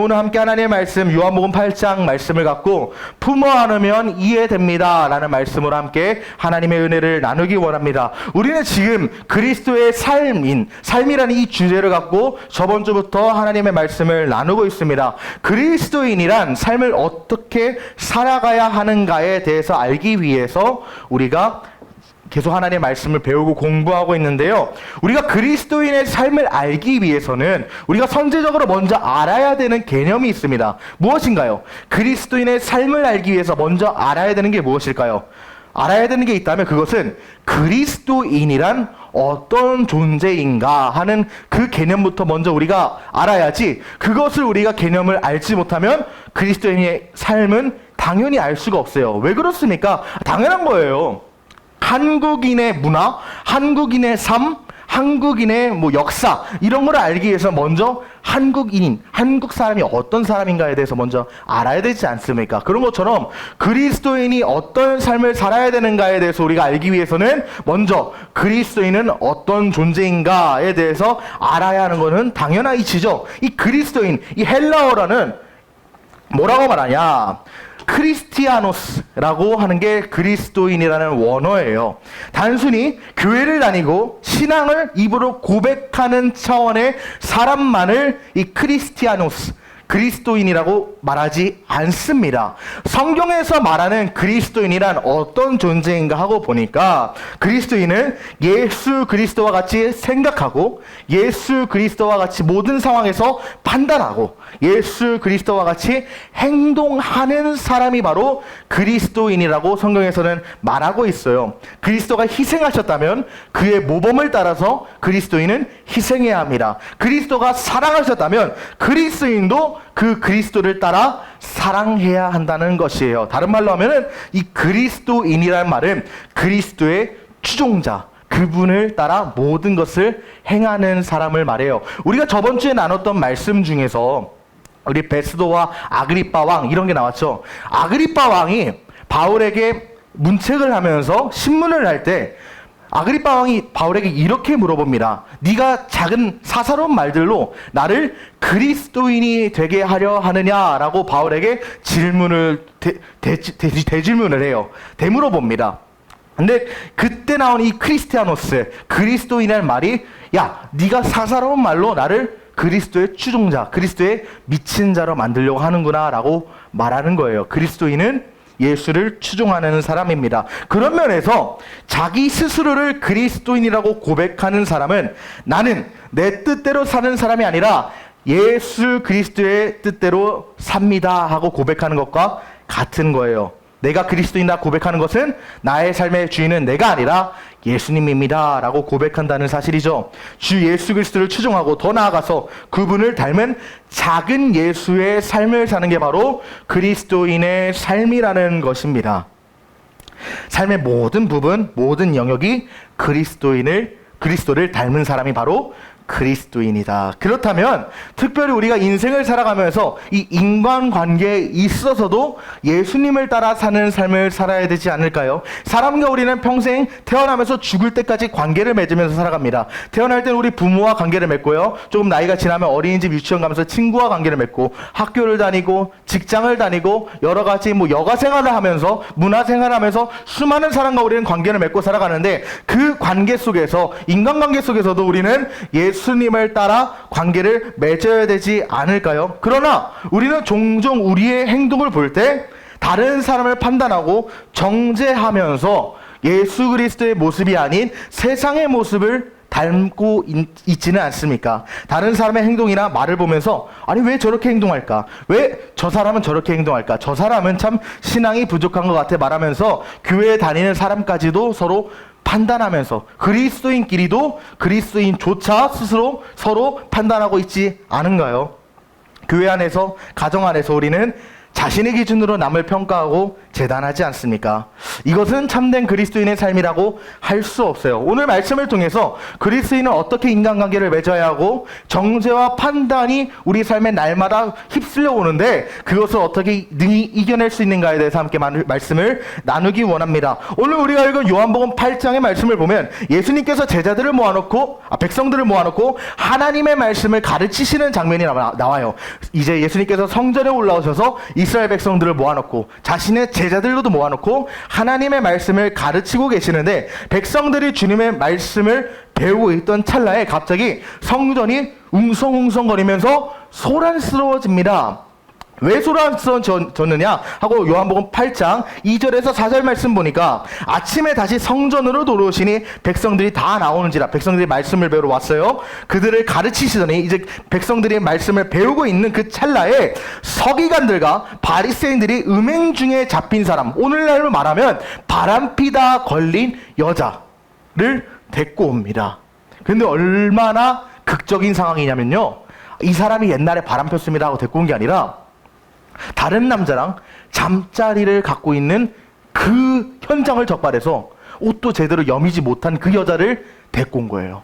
오늘 함께 하나님의 말씀 요한복음 8장 말씀을 갖고 품어 안으면 이해됩니다 라는 말씀으로 함께 하나님의 은혜를 나누기 원합니다. 우리는 지금 그리스도의 삶이라는 이 주제를 갖고 저번 주부터 하나님의 말씀을 나누고 있습니다. 그리스도인이란 삶을 어떻게 살아가야 하는가에 대해서 알기 위해서 우리가 계속 하나님의 말씀을 배우고 공부하고 있는데요. 우리가 그리스도인의 삶을 알기 위해서는 우리가 선제적으로 먼저 알아야 되는 개념이 있습니다. 무엇인가요? 그리스도인의 삶을 알기 위해서 먼저 알아야 되는 게 무엇일까요? 알아야 되는 게 있다면 그것은 그리스도인이란 어떤 존재인가 하는 그 개념부터 먼저 우리가 알아야지, 그것을 우리가 개념을 알지 못하면 그리스도인의 삶은 당연히 알 수가 없어요. 왜 그렇습니까? 당연한 거예요. 한국인의 문화, 한국인의 삶, 한국인의 역사 이런 걸 알기 위해서 먼저 한국 사람이 어떤 사람인가에 대해서 먼저 알아야 되지 않습니까? 그런 것처럼 그리스도인이 어떤 삶을 살아야 되는가에 대해서 우리가 알기 위해서는 먼저 그리스도인은 어떤 존재인가에 대해서 알아야 하는 것은 당연한 이치죠. 이 그리스도인, 이 헬라어라는 뭐라고 말하냐? 크리스티아노스라고 하는 게 그리스도인이라는 원어예요. 단순히 교회를 다니고 신앙을 입으로 고백하는 차원의 사람만을 이 크리스티아노스, 그리스도인이라고 말하지 않습니다. 성경에서 말하는 그리스도인이란 어떤 존재인가 하고 보니까 그리스도인은 예수 그리스도와 같이 생각하고 예수 그리스도와 같이 모든 상황에서 판단하고 예수 그리스도와 같이 행동하는 사람이 바로 그리스도인이라고 성경에서는 말하고 있어요. 그리스도가 희생하셨다면 그의 모범을 따라서 그리스도인은 희생해야 합니다. 그리스도가 사랑하셨다면 그리스도인도 그 그리스도를 따라 사랑해야 한다는 것이에요. 다른 말로 하면은 이 그리스도인이라는 말은 그리스도의 추종자, 그분을 따라 모든 것을 행하는 사람을 말해요. 우리가 저번 주에 나눴던 말씀 중에서 우리 베스도와 아그리빠 왕 이런 게 나왔죠. 아그리빠 왕이 바울에게 문책을 하면서 신문을 할 때 아그리빠 왕이 바울에게 이렇게 물어봅니다. 네가 작은 사사로운 말들로 나를 그리스도인이 되게 하려 하느냐라고 바울에게 대질문을 해요. 되물어봅니다. 근데 그때 나온 이 크리스티아노스, 그리스도인이라는 말이 야, 네가 사사로운 말로 나를 그리스도의 추종자, 그리스도의 미친 자로 만들려고 하는구나 라고 말하는 거예요. 그리스도인은 예수를 추종하는 사람입니다. 그런 면에서 자기 스스로를 그리스도인이라고 고백하는 사람은 나는 내 뜻대로 사는 사람이 아니라 예수 그리스도의 뜻대로 삽니다 하고 고백하는 것과 같은 거예요. 내가 그리스도인이다 고백하는 것은 나의 삶의 주인은 내가 아니라 예수님입니다 라고 고백한다는 사실이죠. 주 예수 그리스도를 추종하고 더 나아가서 그분을 닮은 작은 예수의 삶을 사는 게 바로 그리스도인의 삶이라는 것입니다. 삶의 모든 부분, 모든 영역이 그리스도를 닮은 사람이 바로 그리스도인이다. 그렇다면 특별히 우리가 인생을 살아가면서 이 인간관계에 있어서도 예수님을 따라 사는 삶을 살아야 되지 않을까요? 사람과 우리는 평생 태어나면서 죽을 때까지 관계를 맺으면서 살아갑니다. 태어날 때는 우리 부모와 관계를 맺고요. 조금 나이가 지나면 어린이집 유치원 가면서 친구와 관계를 맺고 학교를 다니고 직장을 다니고 여러 가지 여가 생활을 하면서 문화 생활을 하면서 수많은 사람과 우리는 관계를 맺고 살아가는데 그 관계 속에서 인간관계 속에서도 우리는 예수님을 따라 관계를 맺어야 되지 않을까요? 그러나 우리는 종종 우리의 행동을 볼 때 다른 사람을 판단하고 정죄하면서 예수 그리스도의 모습이 아닌 세상의 모습을 닮고 있지는 않습니까? 다른 사람의 행동이나 말을 보면서 아니 왜 저렇게 행동할까? 왜 저 사람은 저렇게 행동할까? 저 사람은 참 신앙이 부족한 것 같아 말하면서 교회에 다니는 사람까지도 서로 판단하면서 그리스도인끼리도 그리스도인조차 스스로 서로 판단하고 있지 않은가요? 교회 안에서, 가정 안에서 우리는 자신의 기준으로 남을 평가하고 재단하지 않습니까? 이것은 참된 그리스도인의 삶이라고 할 수 없어요. 오늘 말씀을 통해서 그리스도인은 어떻게 인간관계를 맺어야 하고 정죄와 판단이 우리 삶에 날마다 휩쓸려 오는데 그것을 어떻게 능히 이겨낼 수 있는가에 대해서 함께 말씀을 나누기 원합니다. 오늘 우리가 읽은 요한복음 8장의 말씀을 보면 예수님께서 제자들을 백성들을 모아놓고 하나님의 말씀을 가르치시는 장면이 나와요. 이제 예수님께서 성전에 올라오셔서 이스라엘 백성들을 모아놓고 자신의 제자들로도 모아놓고 하나님의 말씀을 가르치고 계시는데 백성들이 주님의 말씀을 배우고 있던 찰나에 갑자기 성전이 웅성웅성거리면서 소란스러워집니다. 왜 소란스러워졌느냐 하고 요한복음 8장 2절에서 4절 말씀 보니까 아침에 다시 성전으로 돌아오시니 백성들이 다 나오는지라 백성들이 말씀을 배우러 왔어요. 그들을 가르치시더니 이제 백성들이 말씀을 배우고 있는 그 찰나에 서기관들과 바리새인들이 음행 중에 잡힌 사람, 오늘날로 말하면 바람피다 걸린 여자를 데리고 옵니다. 근데 얼마나 극적인 상황이냐면요, 이 사람이 옛날에 바람 폈습니다 하고 데리고 온 게 아니라 다른 남자랑 잠자리를 갖고 있는 그 현장을 적발해서 옷도 제대로 여미지 못한 그 여자를 데리고 온 거예요.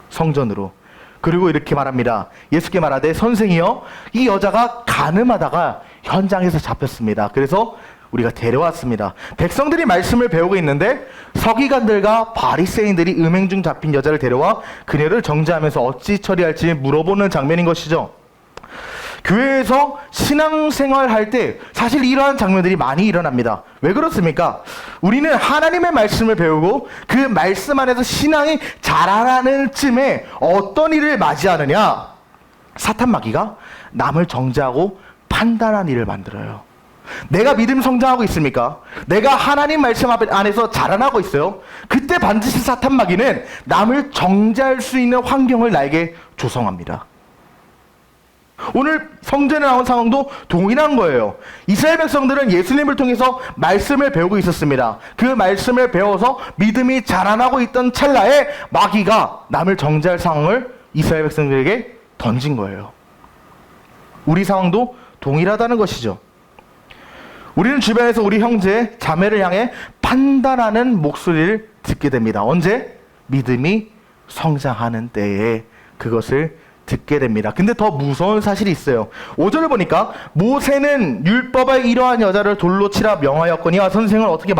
성전으로. 그리고 이렇게 말합니다. 예수께 말하되 선생이여, 이 여자가 간음하다가 현장에서 잡혔습니다. 그래서 우리가 데려왔습니다. 백성들이 말씀을 배우고 있는데 서기관들과 바리새인들이 음행 중 잡힌 여자를 데려와 그녀를 정죄하면서 어찌 처리할지 물어보는 장면인 것이죠. 교회에서 신앙생활 할 때 사실 이러한 장면들이 많이 일어납니다. 왜 그렇습니까? 우리는 하나님의 말씀을 배우고 그 말씀 안에서 신앙이 자라나는 쯤에 어떤 일을 맞이하느냐? 사탄 마귀가 남을 정죄하고 판단한 일을 만들어요. 내가 믿음 성장하고 있습니까? 내가 하나님 말씀 안에서 자라나고 있어요? 그때 반드시 사탄 마귀는 남을 정죄할 수 있는 환경을 나에게 조성합니다. 오늘 성전에 나온 상황도 동일한 거예요. 이스라엘 백성들은 예수님을 통해서 말씀을 배우고 있었습니다. 그 말씀을 배워서 믿음이 자라나고 있던 찰나에 마귀가 남을 정죄할 상황을 이스라엘 백성들에게 던진 거예요. 우리 상황도 동일하다는 것이죠. 우리는 주변에서 우리 형제, 자매를 향해 판단하는 목소리를 듣게 됩니다. 언제? 믿음이 성장하는 때에 그것을 듣게 됩니다. 근데 더 무서운 사실이 있어요. 5절을 보니까 모세는 율법에 이러한 여자를 돌로 치라 명하였거니와 선생은 어떻게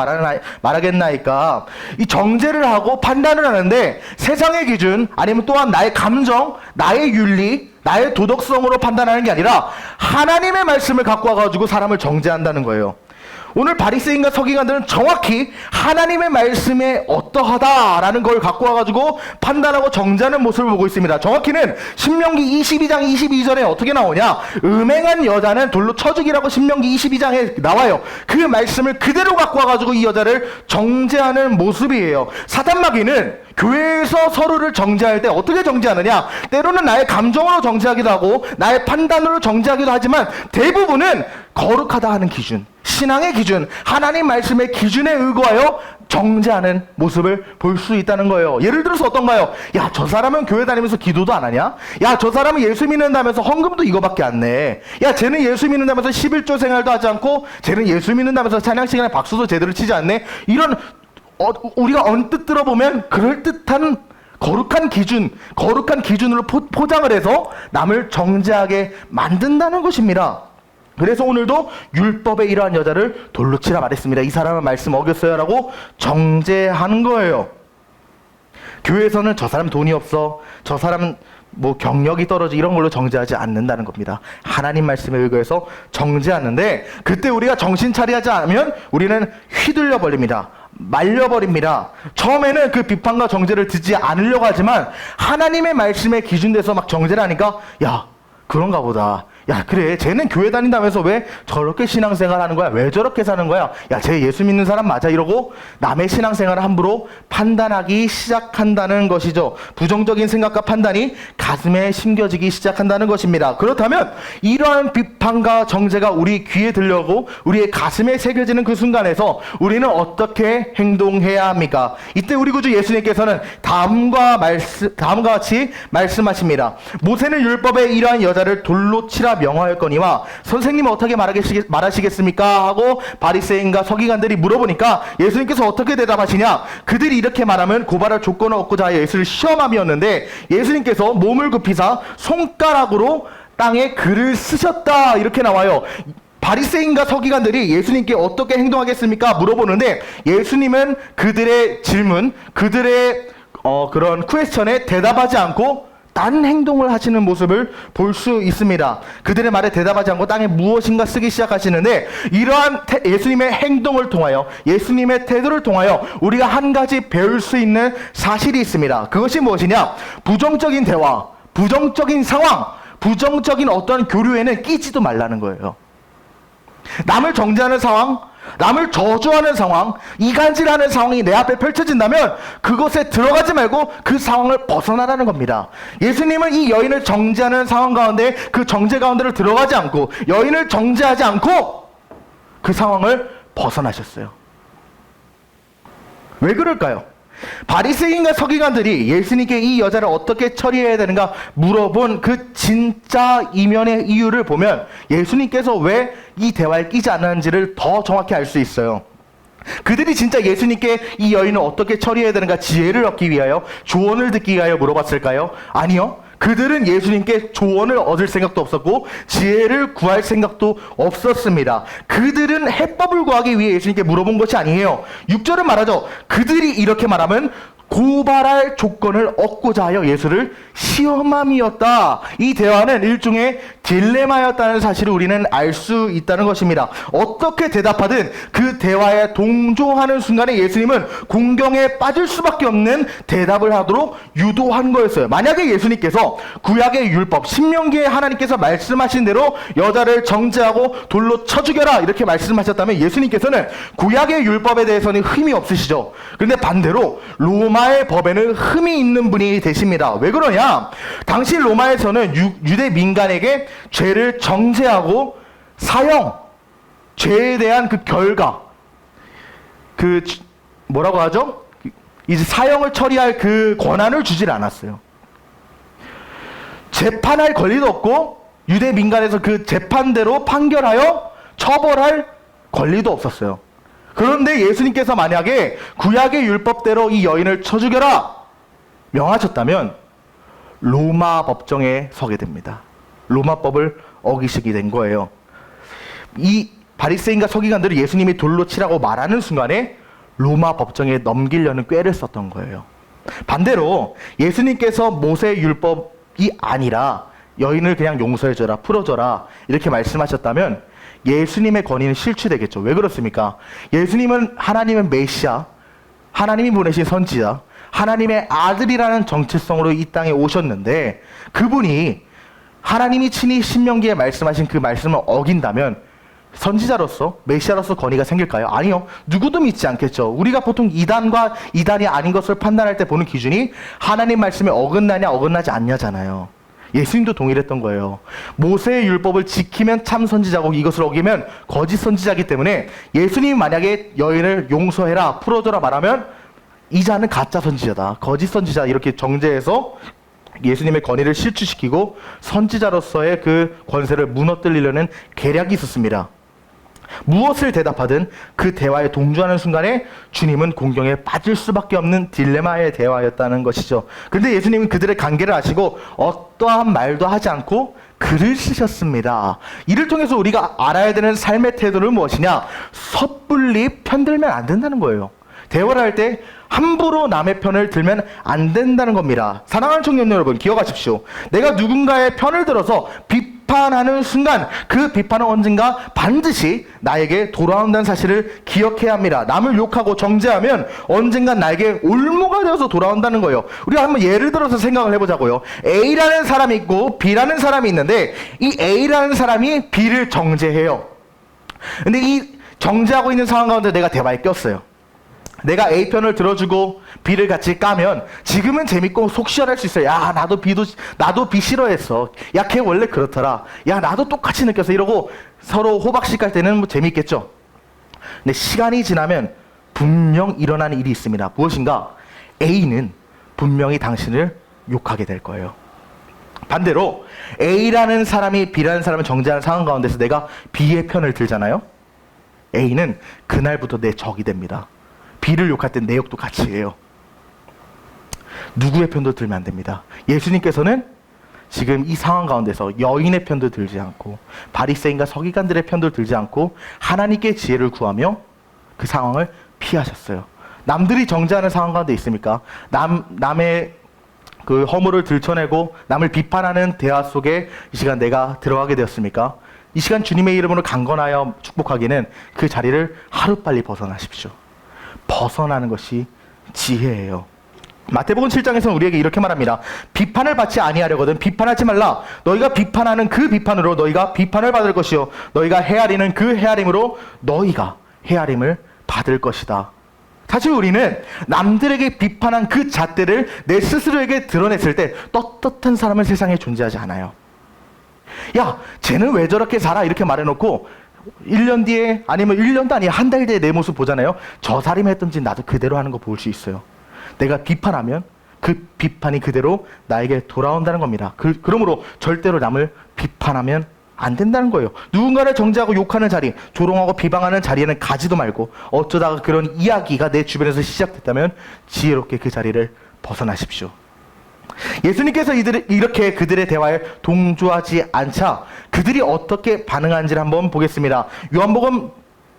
말하겠나이까. 이 정죄를 하고 판단을 하는데 세상의 기준 아니면 또한 나의 감정, 나의 윤리, 나의 도덕성으로 판단하는 게 아니라 하나님의 말씀을 갖고 와가지고 사람을 정죄한다는 거예요. 오늘 바리새인과 서기관들은 정확히 하나님의 말씀에 어떠하다라는 걸 갖고 와가지고 판단하고 정죄하는 모습을 보고 있습니다. 정확히는 신명기 22장 22절에 어떻게 나오냐? 음행한 여자는 돌로 쳐 죽이라고 신명기 22장에 나와요. 그 말씀을 그대로 갖고 와가지고 이 여자를 정죄하는 모습이에요. 사탄 마귀는 교회에서 서로를 정죄할 때 어떻게 정죄하느냐? 때로는 나의 감정으로 정죄하기도 하고 나의 판단으로 정죄하기도 하지만 대부분은 거룩하다 하는 기준, 신앙의 기준, 하나님 말씀의 기준에 의거하여 정죄하는 모습을 볼 수 있다는 거예요. 예를 들어서 어떤가요? 야, 저 사람은 교회 다니면서 기도도 안 하냐? 야, 저 사람은 예수 믿는다면서 헌금도 이거밖에 안 내. 야, 쟤는 예수 믿는다면서 11조 생활도 하지 않고 쟤는 예수 믿는다면서 찬양 시간에 박수도 제대로 치지 않네. 이런 우리가 언뜻 들어보면 그럴듯한 거룩한 기준으로 포장을 해서 남을 정죄하게 만든다는 것입니다. 그래서 오늘도 율법에 이러한 여자를 돌로 치라 말했습니다. 이 사람은 말씀 어겼어요 라고 정죄하는 거예요. 교회에서는 저 사람 돈이 없어, 저 사람 뭐 경력이 떨어져, 이런 걸로 정죄하지 않는다는 겁니다. 하나님 말씀에 의거해서 정죄하는데 그때 우리가 정신 차리지 않으면 우리는 휘둘려 버립니다. 말려버립니다. 처음에는 그 비판과 정죄를 듣지 않으려고 하지만 하나님의 말씀에 기준돼서 막 정죄를 하니까 야, 그런가 보다. 야, 그래, 쟤는 교회 다닌다면서 왜 저렇게 신앙생활 하는 거야? 왜 저렇게 사는 거야? 야, 쟤 예수 믿는 사람 맞아? 이러고 남의 신앙생활을 함부로 판단하기 시작한다는 것이죠. 부정적인 생각과 판단이 가슴에 심겨지기 시작한다는 것입니다. 그렇다면 이러한 비판과 정죄가 우리 귀에 들려오고 우리의 가슴에 새겨지는 그 순간에서 우리는 어떻게 행동해야 합니까? 이때 우리 구주 예수님께서는 다음과 같이 말씀하십니다. 모세는 율법에 이러한 여자를 돌로 치라 천하가 명하였거니와 선생님은 어떻게 말하시겠습니까? 하고 바리새인과 서기관들이 물어보니까 예수님께서 어떻게 대답하시냐? 그들이 이렇게 말하면 고발할 조건을 얻고자 하여 예수를 시험함이었는데 예수님께서 몸을 굽히사 손가락으로 땅에 글을 쓰셨다 이렇게 나와요. 바리새인과 서기관들이 예수님께 어떻게 행동하겠습니까? 물어보는데 예수님은 그들의 질문, 그들의 그런 퀘스천에 대답하지 않고 딴 행동을 하시는 모습을 볼 수 있습니다. 그들의 말에 대답하지 않고 땅에 무엇인가 쓰기 시작하시는데 이러한 예수님의 행동을 통하여 예수님의 태도를 통하여 우리가 한 가지 배울 수 있는 사실이 있습니다. 그것이 무엇이냐? 부정적인 대화, 부정적인 상황, 부정적인 어떤 교류에는 끼지도 말라는 거예요. 남을 정죄하는 상황, 남을 저주하는 상황, 이간질하는 상황이 내 앞에 펼쳐진다면 그것에 들어가지 말고 그 상황을 벗어나라는 겁니다. 예수님은 이 여인을 정죄하는 상황 가운데 그 정죄 가운데를 들어가지 않고 여인을 정죄하지 않고 그 상황을 벗어나셨어요. 왜 그럴까요? 바리새인과 서기관들이 예수님께 이 여자를 어떻게 처리해야 되는가 물어본 그 진짜 이면의 이유를 보면 예수님께서 왜 이 대화에 끼지 않았는지를 더 정확히 알 수 있어요. 그들이 진짜 예수님께 이 여인을 어떻게 처리해야 되는가 지혜를 얻기 위하여 조언을 듣기 위하여 물어봤을까요? 아니요. 그들은 예수님께 조언을 얻을 생각도 없었고 지혜를 구할 생각도 없었습니다. 그들은 해법을 구하기 위해 예수님께 물어본 것이 아니에요. 6절은 말하죠. 그들이 이렇게 말하면 고발할 조건을 얻고자 하여 예수를 시험함이었다. 이 대화는 일종의 딜레마였다는 사실을 우리는 알 수 있다는 것입니다. 어떻게 대답하든 그 대화에 동조하는 순간에 예수님은 공경에 빠질 수밖에 없는 대답을 하도록 유도한 거였어요. 만약에 예수님께서 구약의 율법, 신명기에 하나님께서 말씀하신 대로 여자를 정죄하고 돌로 쳐 죽여라 이렇게 말씀하셨다면 예수님께서는 구약의 율법에 대해서는 흠이 없으시죠. 그런데 반대로 로마의 법에는 흠이 있는 분이 되십니다. 왜 그러냐? 당시 로마에서는 유대 민간에게 죄를 정죄하고 사형, 죄에 대한 그 결과, 뭐라고 하죠? 이제 사형을 처리할 그 권한을 주질 않았어요. 재판할 권리도 없고 유대 민간에서 그 재판대로 판결하여 처벌할 권리도 없었어요. 그런데 예수님께서 만약에 구약의 율법대로 이 여인을 쳐 죽여라 명하셨다면 로마 법정에 서게 됩니다. 로마법을 어기시게 된 거예요. 이 바리새인과 서기관들이 예수님이 돌로 치라고 말하는 순간에 로마 법정에 넘기려는 꾀를 썼던 거예요. 반대로 예수님께서 모세 율법이 아니라 여인을 그냥 용서해줘라, 풀어줘라 이렇게 말씀하셨다면 예수님의 권위는 실추되겠죠. 왜 그렇습니까? 예수님은 하나님의 메시아, 하나님이 보내신 선지자, 하나님의 아들이라는 정체성으로 이 땅에 오셨는데 그분이 하나님이 친히 신명기에 말씀하신 그 말씀을 어긴다면 선지자로서 메시아로서 권위가 생길까요? 아니요. 누구도 믿지 않겠죠. 우리가 보통 이단과 이단이 아닌 것을 판단할 때 보는 기준이 하나님 말씀에 어긋나냐 어긋나지 않냐잖아요. 예수님도 동일했던 거예요. 모세의 율법을 지키면 참 선지자고 이것을 어기면 거짓 선지자이기 때문에 예수님이 만약에 여인을 용서해라 풀어줘라 말하면 이 자는 가짜 선지자다, 거짓 선지자 이렇게 정죄해서 예수님의 권위를 실추시키고 선지자로서의 그 권세를 무너뜨리려는 계략이 있었습니다. 무엇을 대답하든 그 대화에 동조하는 순간에 주님은 공경에 빠질 수밖에 없는 딜레마의 대화였다는 것이죠. 그런데 예수님은 그들의 관계를 아시고 어떠한 말도 하지 않고 글을 쓰셨습니다. 이를 통해서 우리가 알아야 되는 삶의 태도는 무엇이냐? 섣불리 편들면 안 된다는 거예요. 대화를 할 때 함부로 남의 편을 들면 안 된다는 겁니다. 사랑하는 청년 여러분, 기억하십시오. 내가 누군가의 편을 들어서 비판하는 순간 그 비판은 언젠가 반드시 나에게 돌아온다는 사실을 기억해야 합니다. 남을 욕하고 정죄하면 언젠가 나에게 올무가 되어서 돌아온다는 거예요. 우리가 한번 예를 들어서 생각을 해보자고요. A라는 사람이 있고 B라는 사람이 있는데 이 A라는 사람이 B를 정죄해요. 근데 이 정죄하고 있는 상황 가운데 내가 대화에 꼈어요. 내가 A 편을 들어주고 B를 같이 까면 지금은 재밌고 속 시원할 수 있어요. 야, 나도 B 싫어했어. 야, 걔 원래 그렇더라. 야, 나도 똑같이 느꼈어. 이러고 서로 호박씨 깔 때는 뭐 재밌겠죠. 근데 시간이 지나면 분명 일어나는 일이 있습니다. 무엇인가? A는 분명히 당신을 욕하게 될 거예요. 반대로 A라는 사람이 B라는 사람을 정죄하는 상황 가운데서 내가 B의 편을 들잖아요. A는 그날부터 내 적이 됩니다. B를 욕할 땐 내 욕도 같이 해요. 누구의 편도 들면 안 됩니다. 예수님께서는 지금 이 상황 가운데서 여인의 편도 들지 않고 바리새인과 서기관들의 편도 들지 않고 하나님께 지혜를 구하며 그 상황을 피하셨어요. 남들이 정죄하는 상황 가운데 있습니까? 남의 그 허물을 들춰내고 남을 비판하는 대화 속에 이 시간 내가 들어가게 되었습니까? 이 시간 주님의 이름으로 강건하여 축복하기는 그 자리를 하루빨리 벗어나십시오. 벗어나는 것이 지혜예요. 마태복음 7장에서는 우리에게 이렇게 말합니다. 비판을 받지 아니하려거든 비판하지 말라. 너희가 비판하는 그 비판으로 너희가 비판을 받을 것이요 너희가 헤아리는 그 헤아림으로 너희가 헤아림을 받을 것이다. 사실 우리는 남들에게 비판한 그 잣대를 내 스스로에게 드러냈을 때 떳떳한 사람은 세상에 존재하지 않아요. 야, 쟤는 왜 저렇게 살아? 이렇게 말해놓고 1년 뒤에 아니면 1년도 아니야 한 달 뒤에 내 모습 보잖아요. 저 사람이 했던 짓 나도 그대로 하는 거 볼 수 있어요. 내가 비판하면 그 비판이 그대로 나에게 돌아온다는 겁니다. 그러므로 절대로 남을 비판하면 안 된다는 거예요. 누군가를 정죄하고 욕하는 자리, 조롱하고 비방하는 자리에는 가지도 말고 어쩌다가 그런 이야기가 내 주변에서 시작됐다면 지혜롭게 그 자리를 벗어나십시오. 예수님께서 이렇게 그들의 대화에 동조하지 않자 그들이 어떻게 반응하는지를 한번 보겠습니다. 요한복음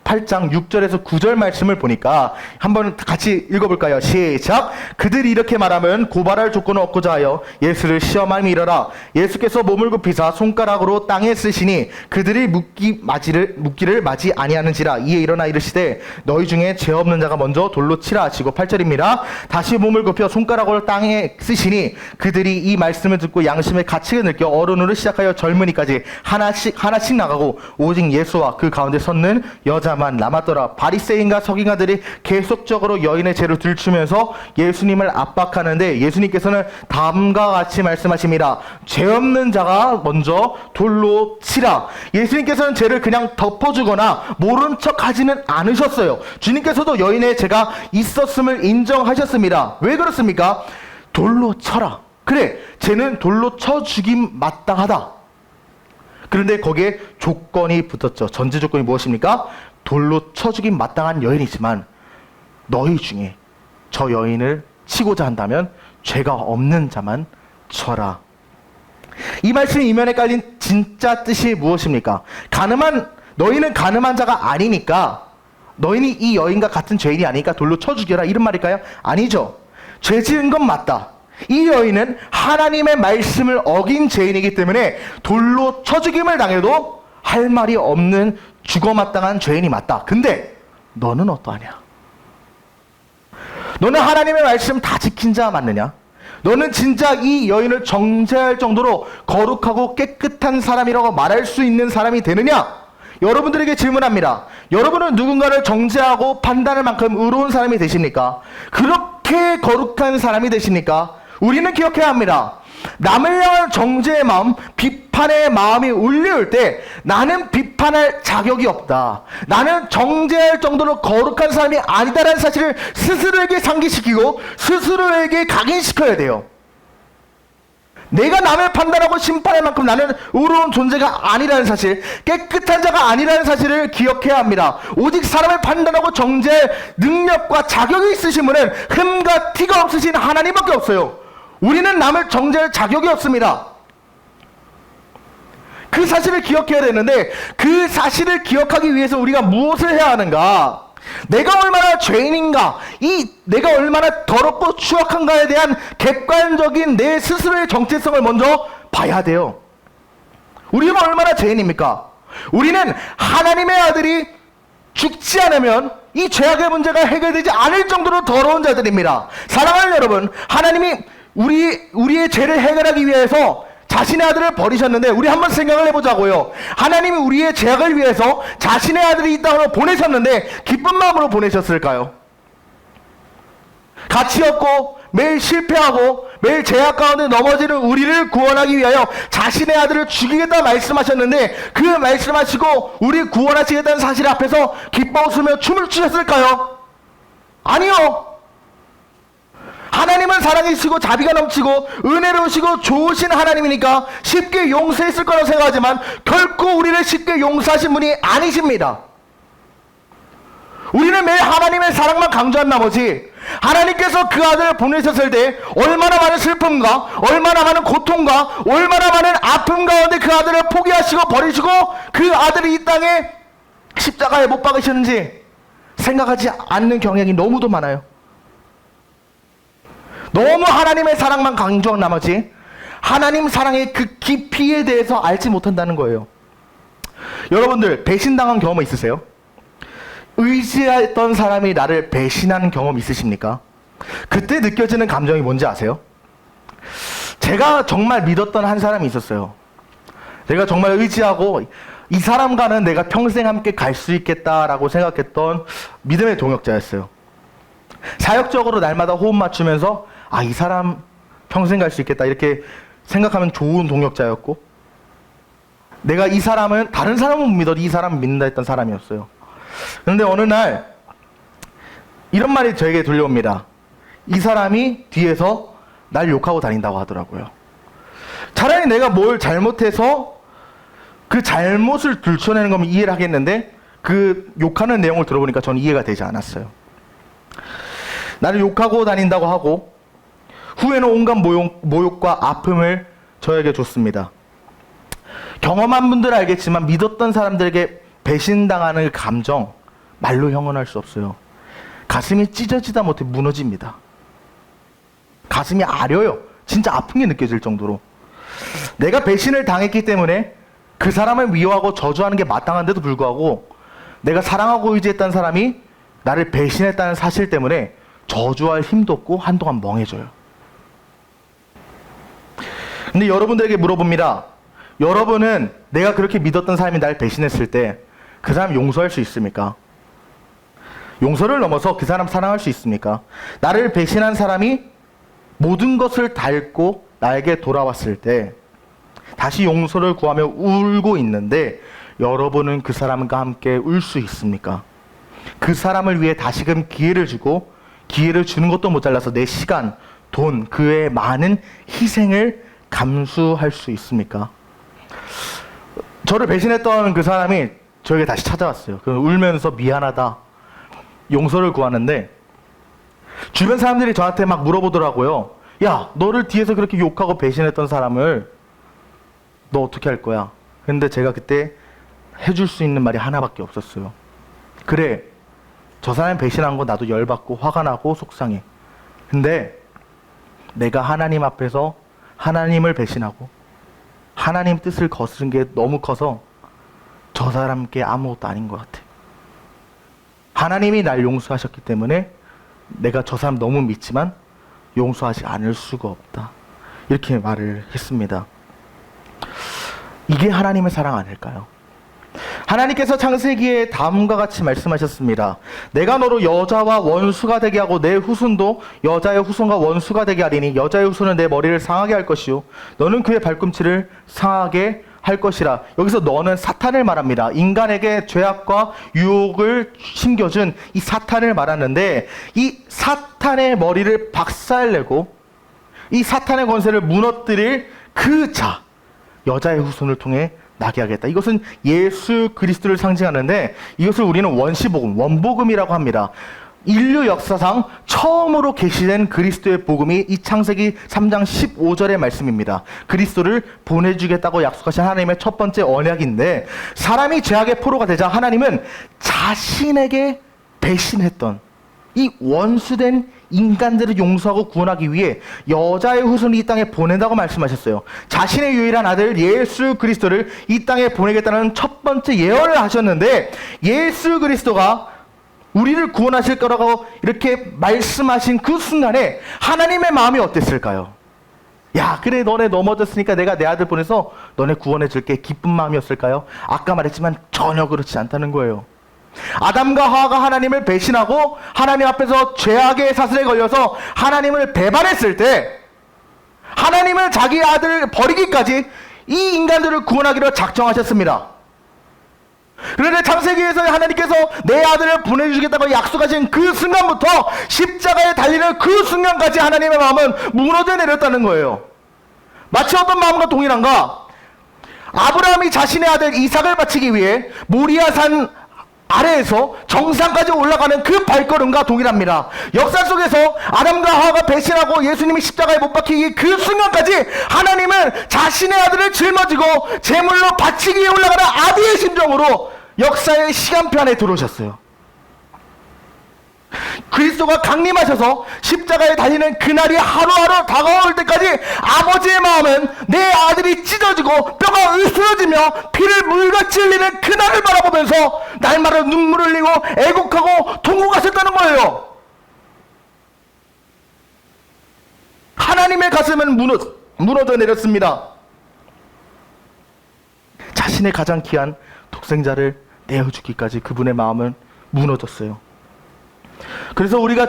8장 6절에서 9절 말씀을 보니까 한번 같이 읽어볼까요? 시작! 그들이 이렇게 말하면 고발할 조건을 얻고자 하여 예수를 시험함이 이러라. 예수께서 몸을 굽히사 손가락으로 땅에 쓰시니 그들이 묻기를 맞이 아니하는지라. 이에 일어나 이르시되 너희 중에 죄 없는 자가 먼저 돌로 치라 하시고 8절입니다. 다시 몸을 굽혀 손가락으로 땅에 쓰시니 그들이 이 말씀을 듣고 양심의 가책을 느껴 어른으로 시작하여 젊은이까지 하나씩 나가고 오직 예수와 그 가운데 섰는 여자만 남았더라. 바리새인과 서기관들이 계속적으로 여인의 죄를 들추면서 예수님을 압박하는데 예수님께서는 다음과 같이 말씀하십니다. 죄 없는 자가 먼저 돌로 치라. 예수님께서는 죄를 그냥 덮어주거나 모른 척 하지는 않으셨어요. 주님께서도 여인의 죄가 있었음을 인정하셨습니다. 왜 그렇습니까? 돌로 쳐라. 그래, 쟤는 돌로 쳐 죽임 마땅하다. 그런데 거기에 조건이 붙었죠. 전제 조건이 무엇입니까? 돌로 쳐 죽임 마땅한 여인이지만 너희 중에 저 여인을 치고자 한다면 죄가 없는 자만 쳐라. 이 말씀 이면에 깔린 진짜 뜻이 무엇입니까? 너희는 가늠한 자가 아니니까 너희는 이 여인과 같은 죄인이 아니니까 돌로 쳐 죽여라 이런 말일까요? 아니죠. 죄 지은 건 맞다. 이 여인은 하나님의 말씀을 어긴 죄인이기 때문에 돌로 쳐 죽임을 당해도 할 말이 없는 죽어마땅한 죄인이 맞다. 근데 너는 어떠하냐? 너는 하나님의 말씀 다 지킨 자 맞느냐? 너는 진짜 이 여인을 정죄할 정도로 거룩하고 깨끗한 사람이라고 말할 수 있는 사람이 되느냐? 여러분들에게 질문합니다. 여러분은 누군가를 정죄하고 판단할 만큼 의로운 사람이 되십니까? 그렇게 거룩한 사람이 되십니까? 우리는 기억해야 합니다. 남을 향한 정죄의 마음, 비판의 마음이 울려올 때 나는 비판할 자격이 없다. 나는 정죄할 정도로 거룩한 사람이 아니다라는 사실을 스스로에게 상기시키고 스스로에게 각인시켜야 돼요. 내가 남을 판단하고 심판할 만큼 나는 의로운 존재가 아니라는 사실, 깨끗한 자가 아니라는 사실을 기억해야 합니다. 오직 사람을 판단하고 정죄할 능력과 자격이 있으신 분은 흠과 티가 없으신 하나님밖에 없어요. 우리는 남을 정죄할 자격이 없습니다. 그 사실을 기억해야 되는데 그 사실을 기억하기 위해서 우리가 무엇을 해야 하는가? 내가 얼마나 죄인인가, 내가 얼마나 더럽고 추악한가에 대한 객관적인 내 스스로의 정체성을 먼저 봐야 돼요. 우리는 얼마나 죄인입니까? 우리는 하나님의 아들이 죽지 않으면 이 죄악의 문제가 해결되지 않을 정도로 더러운 자들입니다. 사랑하는 여러분, 하나님이 우리의 죄를 해결하기 위해서 자신의 아들을 버리셨는데 우리 한번 생각을 해보자고요. 하나님이 우리의 죄악을 위해서 자신의 아들이 이 땅으로 보내셨는데 기쁜 마음으로 보내셨을까요? 가치 없고 매일 실패하고 매일 죄악 가운데 넘어지는 우리를 구원하기 위하여 자신의 아들을 죽이겠다 말씀하셨는데 그 말씀하시고 우리 구원하시겠다는 사실 앞에서 기뻐 웃으며 춤을 추셨을까요? 아니요. 하나님은 사랑이시고 자비가 넘치고 은혜로우시고 좋으신 하나님이니까 쉽게 용서했을 거라고 생각하지만 결코 우리를 쉽게 용서하신 분이 아니십니다. 우리는 매일 하나님의 사랑만 강조한 나머지 하나님께서 그 아들을 보내셨을 때 얼마나 많은 슬픔과 얼마나 많은 고통과 얼마나 많은 아픔 가운데 그 아들을 포기하시고 버리시고 그 아들이 이 땅에 십자가에 못 박으셨는지 생각하지 않는 경향이 너무도 많아요. 너무 하나님의 사랑만 강조한 나머지 하나님 사랑의 그 깊이에 대해서 알지 못한다는 거예요. 여러분들 배신당한 경험 있으세요? 의지했던 사람이 나를 배신하는 경험 있으십니까? 그때 느껴지는 감정이 뭔지 아세요? 제가 정말 믿었던 한 사람이 있었어요. 제가 정말 의지하고 이 사람과는 내가 평생 함께 갈 수 있겠다라고 생각했던 믿음의 동역자였어요. 사역적으로 날마다 호흡 맞추면서 이 사람 평생 갈 수 있겠다 이렇게 생각하면 좋은 동역자였고, 내가 이 사람은 다른 사람은 못 믿어도 이 사람은 믿는다 했던 사람이었어요. 그런데 어느 날 이런 말이 저에게 들려옵니다. 이 사람이 뒤에서 날 욕하고 다닌다고 하더라고요. 차라리 내가 뭘 잘못해서 그 잘못을 들춰내는 거면 이해를 하겠는데 그 욕하는 내용을 들어보니까 저는 이해가 되지 않았어요. 나를 욕하고 다닌다고 하고 후에는 온갖 모욕과 아픔을 저에게 줬습니다. 경험한 분들은 알겠지만 믿었던 사람들에게 배신당하는 감정 말로 형언할 수 없어요. 가슴이 찢어지다 못해 무너집니다. 가슴이 아려요. 진짜 아픈 게 느껴질 정도로. 내가 배신을 당했기 때문에 그 사람을 미워하고 저주하는 게 마땅한데도 불구하고 내가 사랑하고 의지했던 사람이 나를 배신했다는 사실 때문에 저주할 힘도 없고 한동안 멍해져요. 근데 여러분들에게 물어봅니다. 여러분은 내가 그렇게 믿었던 사람이 날 배신했을 때 그 사람 용서할 수 있습니까? 용서를 넘어서 그 사람 사랑할 수 있습니까? 나를 배신한 사람이 모든 것을 닳고 나에게 돌아왔을 때 다시 용서를 구하며 울고 있는데 여러분은 그 사람과 함께 울 수 있습니까? 그 사람을 위해 다시금 기회를 주고 기회를 주는 것도 모자라서 내 시간, 돈, 그의 많은 희생을 감수할 수 있습니까? 저를 배신했던 그 사람이 저에게 다시 찾아왔어요. 울면서 미안하다, 용서를 구하는데 주변 사람들이 저한테 막 물어보더라고요. 야, 너를 뒤에서 그렇게 욕하고 배신했던 사람을 너 어떻게 할 거야? 근데 제가 그때 해줄 수 있는 말이 하나밖에 없었어요. 그래, 저 사람 배신한 거 나도 열받고 화가 나고 속상해. 근데 내가 하나님 앞에서 하나님을 배신하고 하나님 뜻을 거스른 게 너무 커서 저 사람께 아무것도 아닌 것 같아. 하나님이 날 용서하셨기 때문에 내가 저 사람 너무 믿지만 용서하지 않을 수가 없다. 이렇게 말을 했습니다. 이게 하나님의 사랑 아닐까요? 하나님께서 창세기에 다음과 같이 말씀하셨습니다. 내가 너로 여자와 원수가 되게 하고 내 후손도 여자의 후손과 원수가 되게 하리니 여자의 후손은 내 머리를 상하게 할 것이요 너는 그의 발꿈치를 상하게 할 것이라. 여기서 너는 사탄을 말합니다. 인간에게 죄악과 유혹을 심겨준 이 사탄을 말하는데 이 사탄의 머리를 박살내고 이 사탄의 권세를 무너뜨릴 그 자, 여자의 후손을 통해 나게 하겠다. 이것은 예수 그리스도를 상징하는데 이것을 우리는 원시복음, 원복음이라고 합니다. 인류 역사상 처음으로 계시된 그리스도의 복음이 이 창세기 3장 15절의 말씀입니다. 그리스도를 보내주겠다고 약속하신 하나님의 첫 번째 언약인데 사람이 죄악의 포로가 되자 하나님은 자신에게 배신했던 이 원수된 인간들을 용서하고 구원하기 위해 여자의 후손을 이 땅에 보낸다고 말씀하셨어요. 자신의 유일한 아들 예수 그리스도를 이 땅에 보내겠다는 첫 번째 예언을 하셨는데 예수 그리스도가 우리를 구원하실 거라고 이렇게 말씀하신 그 순간에 하나님의 마음이 어땠을까요? 야, 그래, 너네 넘어졌으니까 내가 내 아들 보내서 너네 구원해 줄게. 기쁜 마음이었을까요? 아까 말했지만 전혀 그렇지 않다는 거예요. 아담과 하와가 하나님을 배신하고 하나님 앞에서 죄악의 사슬에 걸려서 하나님을 배반했을 때 하나님은 자기 아들을 버리기까지 이 인간들을 구원하기로 작정하셨습니다. 그런데 창세기에서 하나님께서 내 아들을 보내주겠다고 약속하신 그 순간부터 십자가에 달리는 그 순간까지 하나님의 마음은 무너져 내렸다는 거예요. 마치 어떤 마음과 동일한가? 아브라함이 자신의 아들 이삭을 바치기 위해 모리아산 아래에서 정상까지 올라가는 그 발걸음과 동일합니다. 역사 속에서 아담과 하와가 배신하고 예수님이 십자가에 못 박히기 그 순간까지 하나님은 자신의 아들을 짊어지고 제물로 바치기 위해 올라가는 아비의 심정으로 역사의 시간편에 들어오셨어요. 그리스도가 강림하셔서 십자가에 달리는 그날이 하루하루 다가올 때까지 아버지의 마음은 내 아들이 찢어지고 뼈가 으스러지며 피를 물같이 흘리는 그날을 바라보면서 날마다 눈물을 흘리고 애곡하고 통곡하셨다는 거예요. 하나님의 가슴은 무너져 내렸습니다. 자신의 가장 귀한 독생자를 내어주기까지 그분의 마음은 무너졌어요. 그래서 우리가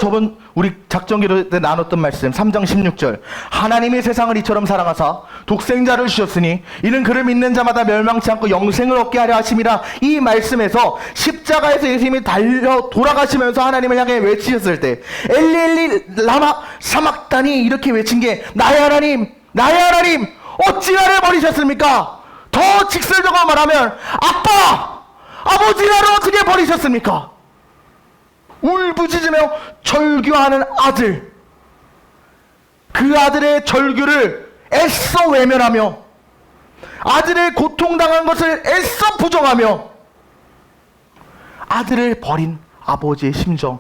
우리 작정기로 때 나눴던 말씀 3장 16절, 하나님이 세상을 이처럼 사랑하사 독생자를 주셨으니 이는 그를 믿는 자마다 멸망치 않고 영생을 얻게 하려 하심이라. 이 말씀에서 십자가에서 예수님이 달려 돌아가시면서 하나님을 향해 외치셨을 때 엘리 엘리 라마 사막다니 이렇게 외친 게 나의 하나님 나의 하나님 어찌 나를 버리셨습니까? 더 직설적으로 말하면 아버지 나를 어떻게 버리셨습니까? 울부짖으며 절규하는 아들, 그 아들의 절규를 애써 외면하며 아들의 고통당한 것을 애써 부정하며 아들을 버린 아버지의 심정,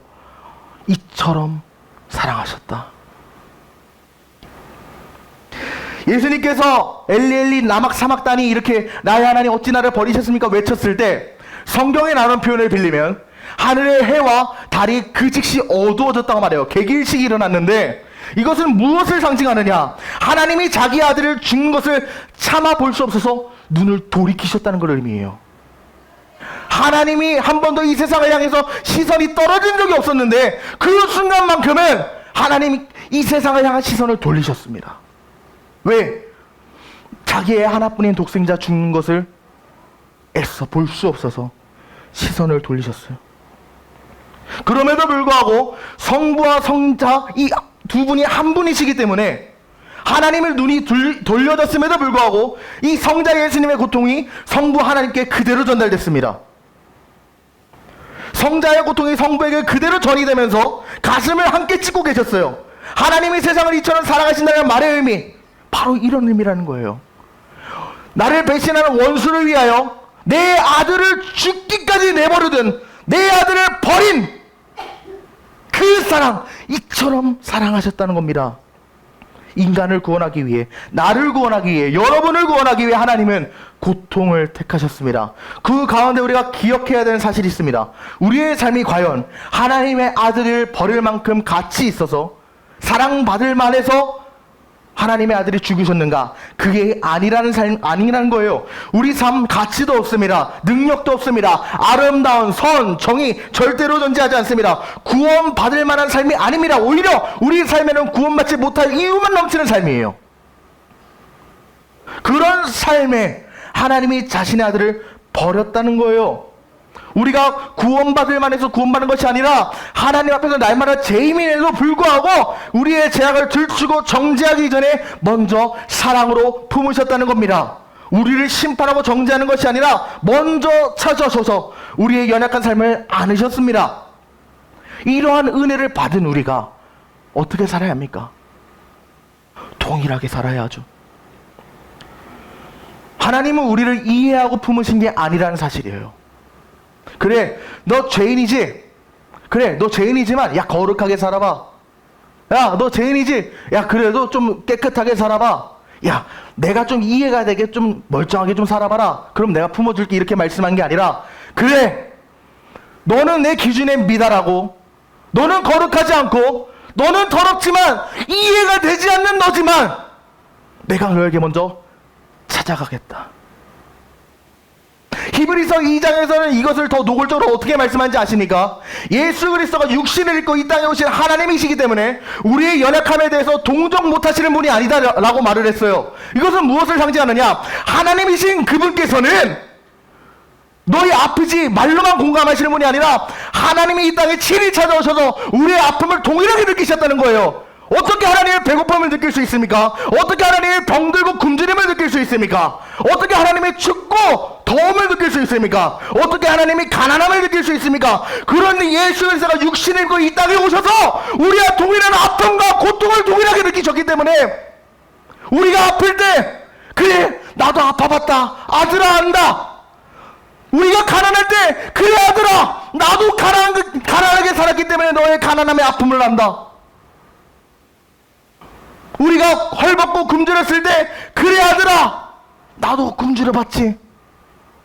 이처럼 사랑하셨다. 예수님께서 엘리 엘리 라막 사막다니 이렇게 나의 하나님 어찌 나를 버리셨습니까 외쳤을 때 성경에 나오는 표현을 빌리면 하늘의 해와 달이 그 즉시 어두워졌다고 말해요. 개길식이 일어났는데 이것은 무엇을 상징하느냐? 하나님이 자기 아들을 죽는 것을 참아 볼 수 없어서 눈을 돌이키셨다는 걸 의미해요. 하나님이 한 번도 이 세상을 향해서 시선이 떨어진 적이 없었는데 그 순간만큼은 하나님이 이 세상을 향한 시선을 돌리셨습니다. 왜? 자기의 하나뿐인 독생자 죽는 것을 애써 볼 수 없어서 시선을 돌리셨어요. 그럼에도 불구하고 성부와 성자 이 두 분이 한 분이시기 때문에 하나님의 눈이 돌려졌음에도 불구하고 이 성자 예수님의 고통이 성부 하나님께 그대로 전달됐습니다. 성자의 고통이 성부에게 그대로 전이 되면서 가슴을 함께 찢고 계셨어요. 하나님이 세상을 이처럼 사랑하신다는 말의 의미, 바로 이런 의미라는 거예요. 나를 배신하는 원수를 위하여 내 아들을 죽기까지 내버려둔 내 아들을 버린 그 사랑, 이처럼 사랑하셨다는 겁니다. 인간을 구원하기 위해, 나를 구원하기 위해, 여러분을 구원하기 위해 하나님은 고통을 택하셨습니다. 그 가운데 우리가 기억해야 되는 사실이 있습니다. 우리의 삶이 과연 하나님의 아들을 버릴 만큼 가치 있어서 사랑받을 만해서 하나님의 아들이 죽으셨는가? 그게 아니라는 삶, 아니라는 거예요. 우리 삶 가치도 없습니다. 능력도 없습니다. 아름다운 선, 정의 절대로 존재하지 않습니다. 구원받을 만한 삶이 아닙니다. 오히려 우리 삶에는 구원받지 못할 이유만 넘치는 삶이에요. 그런 삶에 하나님이 자신의 아들을 버렸다는 거예요. 우리가 구원받을 만해서 구원받는 것이 아니라 하나님 앞에서 날마다 죄인임에도 불구하고 우리의 죄악을 들추고 정죄하기 전에 먼저 사랑으로 품으셨다는 겁니다. 우리를 심판하고 정죄하는 것이 아니라 먼저 찾아서서 우리의 연약한 삶을 안으셨습니다. 이러한 은혜를 받은 우리가 어떻게 살아야 합니까? 동일하게 살아야죠. 하나님은 우리를 이해하고 품으신 게 아니라는 사실이에요. 그래, 너 죄인이지? 그래, 너 죄인이지만 야 거룩하게 살아봐. 야, 너 죄인이지? 야, 그래도 좀 깨끗하게 살아봐. 야, 내가 좀 이해가 되게 좀 멀쩡하게 좀 살아봐라. 그럼 내가 품어줄게. 이렇게 말씀한 게 아니라, 그래, 너는 내 기준에 미달하고 너는 거룩하지 않고 너는 더럽지만 이해가 되지 않는 너지만 내가 너에게 먼저 찾아가겠다. 히브리서 2장에서는 이것을 더 노골적으로 어떻게 말씀하는지 아십니까? 예수 그리스도가 육신을 입고 이 땅에 오신 하나님이시기 때문에 우리의 연약함에 대해서 동정 못하시는 분이 아니다라고 말을 했어요. 이것은 무엇을 상징하느냐? 하나님이신 그분께서는 너희 아프지? 말로만 공감하시는 분이 아니라 하나님이 이 땅에 친히 찾아오셔서 우리의 아픔을 동일하게 느끼셨다는 거예요. 어떻게 하나님의 배고픔을 느낄 수 있습니까? 어떻게 하나님의 병들고 굶주림을 느낄 수 있습니까? 어떻게 하나님의 춥고 더움을 느낄 수 있습니까? 어떻게 하나님이 가난함을 느낄 수 있습니까? 그런데 예수 그리스도가 육신을 입고 이 땅에 오셔서 우리와 동일한 아픔과 고통을 동일하게 느끼셨기 때문에 우리가 아플 때 그래 나도 아파봤다 아들아 안다. 우리가 가난할 때 그래 아들아 나도 가난하게 살았기 때문에 너의 가난함의 아픔을 안다. 우리가 헐벗고 굶주렸을 때 그래 아들아 나도 굶주려봤지.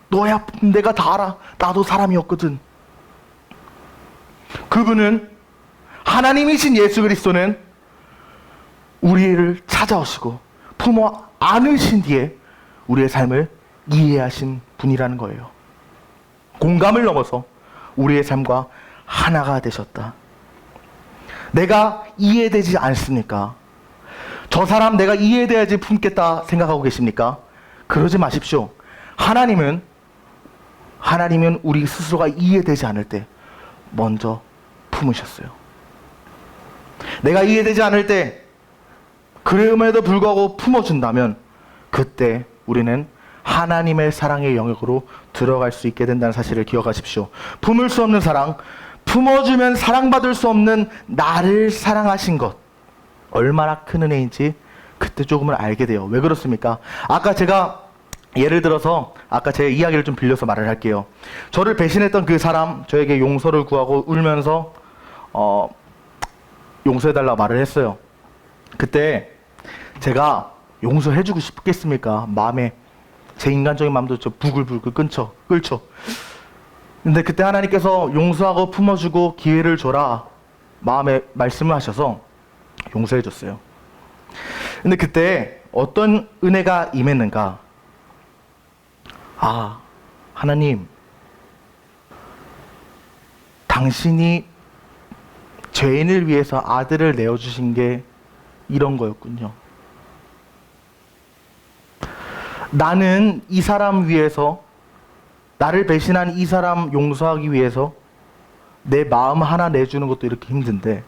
너의 아픔 내가 다 알아. 나도 사람이었거든. 그분은 하나님이신 예수 그리스도는 우리를 찾아오시고 품어 안으신 뒤에 우리의 삶을 이해하신 분이라는 거예요. 공감을 넘어서 우리의 삶과 하나가 되셨다. 내가 이해되지 않습니까? 저 사람 내가 이해돼야지 품겠다 생각하고 계십니까? 그러지 마십시오. 하나님은 우리 스스로가 이해되지 않을 때 먼저 품으셨어요. 내가 이해되지 않을 때 그럼에도 불구하고 품어준다면 그때 우리는 하나님의 사랑의 영역으로 들어갈 수 있게 된다는 사실을 기억하십시오. 품을 수 없는 사랑, 품어주면 사랑받을 수 없는 나를 사랑하신 것 얼마나 큰 은혜인지 그때 조금은 알게 돼요. 왜 그렇습니까? 아까 제가 예를 들어서 아까 제 이야기를 좀 빌려서 말을 할게요. 저를 배신했던 그 사람 저에게 용서를 구하고 울면서 용서해달라고 말을 했어요. 그때 제가 용서해주고 싶겠습니까? 마음에 제 인간적인 마음도 저 부글부글 끓죠. 근데 그때 하나님께서 용서하고 품어주고 기회를 줘라 마음에 말씀을 하셔서 용서해줬어요. 근데 그때 어떤 은혜가 임했는가? 하나님 당신이 죄인을 위해서 아들을 내어주신 게 이런 거였군요. 나는 이 사람 위해서 나를 배신한 이 사람 용서하기 위해서 내 마음 하나 내주는 것도 이렇게 힘든데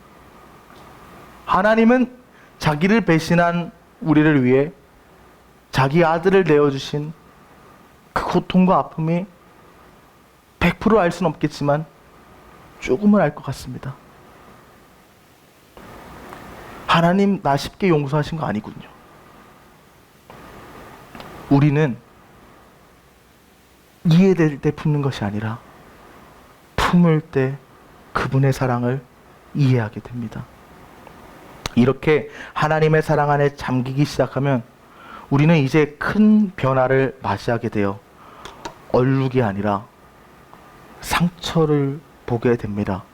하나님은 자기를 배신한 우리를 위해 자기 아들을 내어주신 그 고통과 아픔이 100% 알 수는 없겠지만 조금은 알 것 같습니다. 하나님 나 쉽게 용서하신 거 아니군요. 우리는 이해될 때 품는 것이 아니라 품을 때 그분의 사랑을 이해하게 됩니다. 이렇게 하나님의 사랑 안에 잠기기 시작하면 우리는 이제 큰 변화를 맞이하게 돼요. 얼룩이 아니라 상처를 보게 됩니다.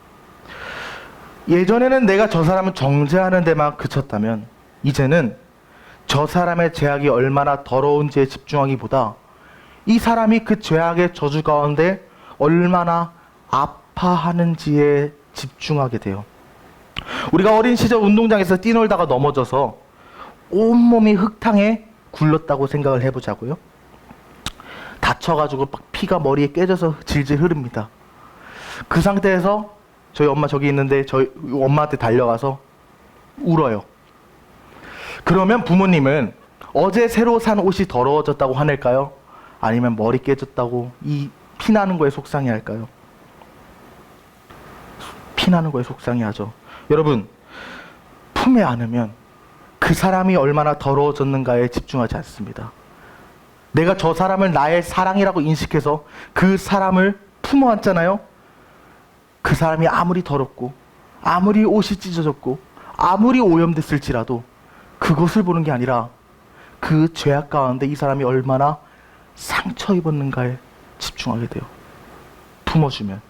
예전에는 내가 저 사람을 정죄하는 데만 그쳤다면 이제는 저 사람의 죄악이 얼마나 더러운지에 집중하기보다 이 사람이 그 죄악의 저주 가운데 얼마나 아파하는지에 집중하게 돼요. 우리가 어린 시절 운동장에서 뛰놀다가 넘어져서 온몸이 흙탕에 굴렀다고 생각을 해보자고요. 다쳐가지고 막 피가 머리에 깨져서 질질 흐릅니다. 그 상태에서 저희 엄마 저기 있는데 저희 엄마한테 달려가서 울어요. 그러면 부모님은 어제 새로 산 옷이 더러워졌다고 화낼까요? 아니면 머리 깨졌다고 이 피나는 거에 속상해 할까요? 피나는 거에 속상해 하죠. 여러분, 품에 안으면 그 사람이 얼마나 더러워졌는가에 집중하지 않습니다. 내가 저 사람을 나의 사랑이라고 인식해서 그 사람을 품어 안잖아요. 그 사람이 아무리 더럽고 아무리 옷이 찢어졌고 아무리 오염됐을지라도 그것을 보는 게 아니라 그 죄악 가운데 이 사람이 얼마나 상처 입었는가에 집중하게 돼요. 품어주면,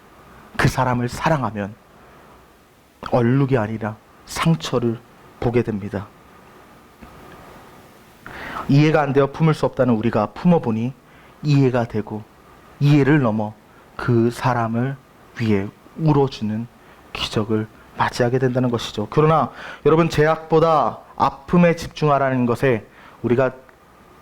그 사람을 사랑하면 얼룩이 아니라 상처를 보게 됩니다. 이해가 안 되어 품을 수 없다는 우리가 품어보니 이해가 되고 이해를 넘어 그 사람을 위해 울어주는 기적을 맞이하게 된다는 것이죠. 그러나 여러분, 죄악보다 아픔에 집중하라는 것에 우리가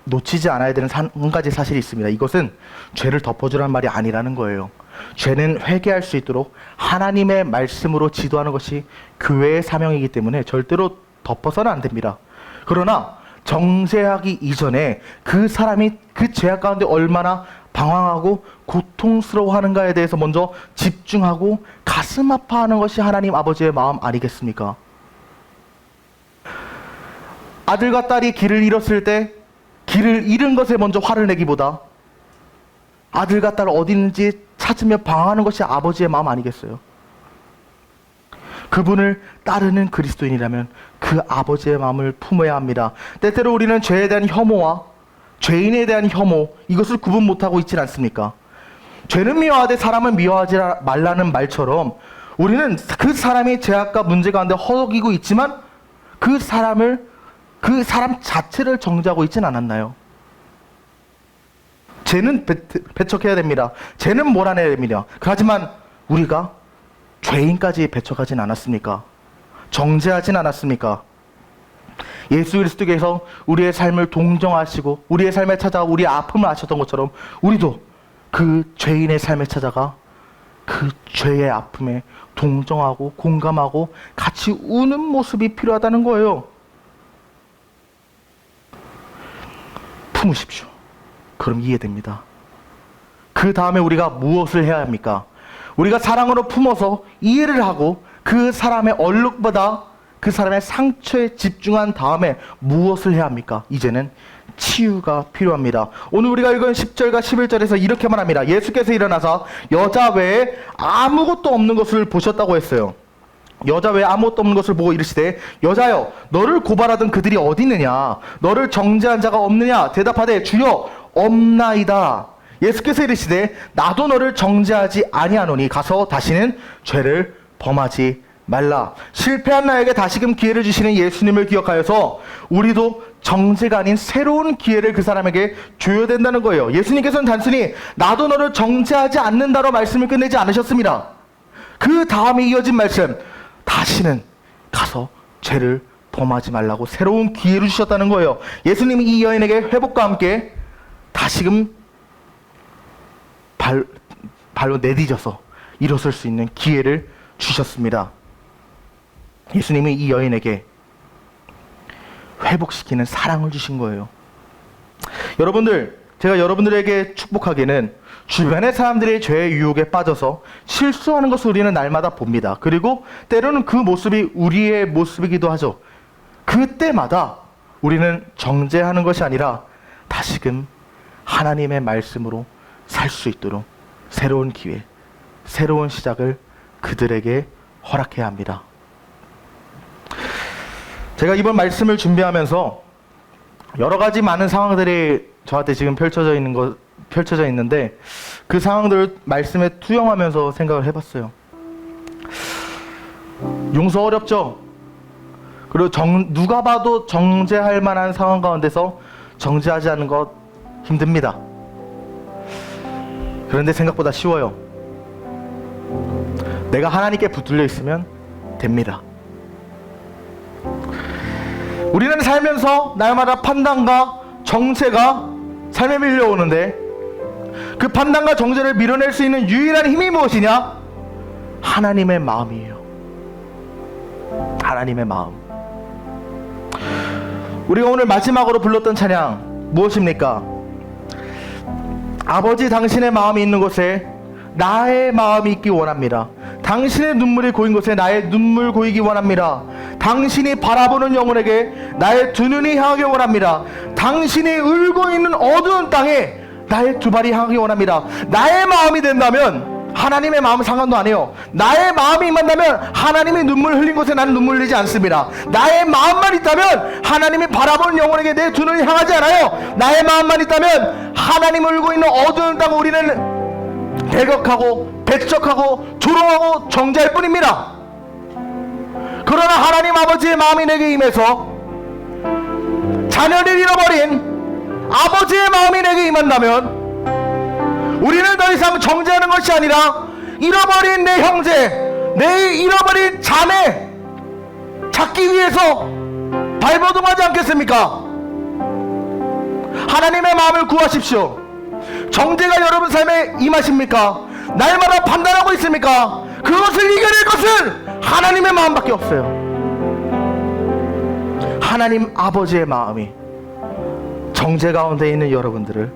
놓치지 않아야 되는 한 가지 사실이 있습니다. 이것은 죄를 덮어주라는 말이 아니라는 거예요. 죄는 회개할 수 있도록 하나님의 말씀으로 지도하는 것이 교회의 사명이기 때문에 절대로 덮어서는 안 됩니다. 그러나 정죄하기 이전에 그 사람이 그 죄악 가운데 얼마나 방황하고 고통스러워하는가에 대해서 먼저 집중하고 가슴 아파하는 것이 하나님 아버지의 마음 아니겠습니까? 아들과 딸이 길을 잃었을 때 길을 잃은 것에 먼저 화를 내기보다 아들과 딸 어디 있는지 찾으며 방황하는 것이 아버지의 마음 아니겠어요? 그분을 따르는 그리스도인이라면 그 아버지의 마음을 품어야 합니다. 때때로 우리는 죄에 대한 혐오와 죄인에 대한 혐오, 이것을 구분 못하고 있지 않습니까? 죄는 미워하되 사람은 미워하지 말라는 말처럼 우리는 그 사람이 죄악과 문제 가운데 허덕이고 있지만 그 사람 자체를 정죄하고 있지는 않았나요? 죄는 배척해야 됩니다. 죄는 몰아내야 됩니다. 하지만 우리가 죄인까지 배척하진 않았습니까? 정죄하진 않았습니까? 예수 그리스도께서 우리의 삶을 동정하시고 우리의 삶에 찾아가 우리의 아픔을 아셨던 것처럼 우리도 그 죄인의 삶에 찾아가 그 죄의 아픔에 동정하고 공감하고 같이 우는 모습이 필요하다는 거예요. 품으십시오. 그럼 이해됩니다. 그 다음에 우리가 무엇을 해야 합니까? 우리가 사랑으로 품어서 이해를 하고 그 사람의 얼룩보다 그 사람의 상처에 집중한 다음에 무엇을 해야 합니까? 이제는 치유가 필요합니다. 오늘 우리가 읽은 10절과 11절에서 이렇게 말합니다. 예수께서 일어나서 여자 외에 아무것도 없는 것을 보셨다고 했어요. 여자 외에 아무것도 없는 것을 보고 이르시되 여자여 너를 고발하던 그들이 어디 있느냐? 너를 정죄한 자가 없느냐? 대답하되 주여 없나이다. 예수께서 이르시되 나도 너를 정죄하지 아니하노니 가서 다시는 죄를 범하지 말라. 실패한 나에게 다시금 기회를 주시는 예수님을 기억하여서 우리도 정죄가 아닌 새로운 기회를 그 사람에게 줘야 된다는 거예요. 예수님께서는 단순히 나도 너를 정죄하지 않는다로 말씀을 끝내지 않으셨습니다. 그 다음에 이어진 말씀, 다시는 가서 죄를 범하지 말라고 새로운 기회를 주셨다는 거예요. 예수님이 이 여인에게 회복과 함께 다시금 발로 내디뎌서 일어설 수 있는 기회를 주셨습니다. 예수님이 이 여인에게 회복시키는 사랑을 주신 거예요. 여러분들, 제가 여러분들에게 축복하기는 주변의 사람들이 죄의 유혹에 빠져서 실수하는 것을 우리는 날마다 봅니다. 그리고 때로는 그 모습이 우리의 모습이기도 하죠. 그때마다 우리는 정죄하는 것이 아니라 다시금 하나님의 말씀으로 살 수 있도록 새로운 기회, 새로운 시작을 그들에게 허락해야 합니다. 제가 이번 말씀을 준비하면서 여러 가지 많은 상황들이 저한테 지금 펼쳐져 있는데 그 상황들을 말씀에 투영하면서 생각을 해봤어요. 용서 어렵죠? 그리고 누가 봐도 정죄할 만한 상황 가운데서 정죄하지 않는 것 힘듭니다. 그런데 생각보다 쉬워요. 내가 하나님께 붙들려 있으면 됩니다. 우리는 살면서 날마다 판단과 정죄가 삶에 밀려오는데 그 판단과 정죄를 밀어낼 수 있는 유일한 힘이 무엇이냐? 하나님의 마음이에요. 하나님의 마음. 우리가 오늘 마지막으로 불렀던 찬양 무엇입니까? 아버지 당신의 마음이 있는 곳에 나의 마음이 있기 원합니다. 당신의 눈물이 고인 곳에 나의 눈물 고이기 원합니다. 당신이 바라보는 영혼에게 나의 두 눈이 향하기 원합니다. 당신이 울고 있는 어두운 땅에 나의 두 발이 향하기 원합니다. 나의 마음이 된다면 하나님의 마음은 상관도 안 해요. 나의 마음이 임한다면 하나님이 눈물 흘린 곳에 나는 눈물 흘리지 않습니다. 나의 마음만 있다면 하나님이 바라보는 영혼에게 내 두 눈이 향하지 않아요. 나의 마음만 있다면 하나님 울고 있는 어두운 땅을 우리는 대격하고 배척하고 조롱하고 정죄할 뿐입니다. 그러나 하나님 아버지의 마음이 내게 임해서 자녀를 잃어버린 아버지의 마음이 내게 임한다면 우리는 더 이상 정죄하는 것이 아니라 잃어버린 내 형제, 내 잃어버린 자매 찾기 위해서 발버둥하지 않겠습니까? 하나님의 마음을 구하십시오. 정죄가 여러분 삶에 임하십니까? 날마다 판단하고 있습니까? 그것을 이겨낼 것은 하나님의 마음밖에 없어요. 하나님 아버지의 마음이 정죄 가운데 있는 여러분들을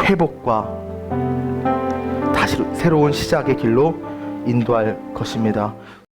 회복과 다시 새로운 시작의 길로 인도할 것입니다.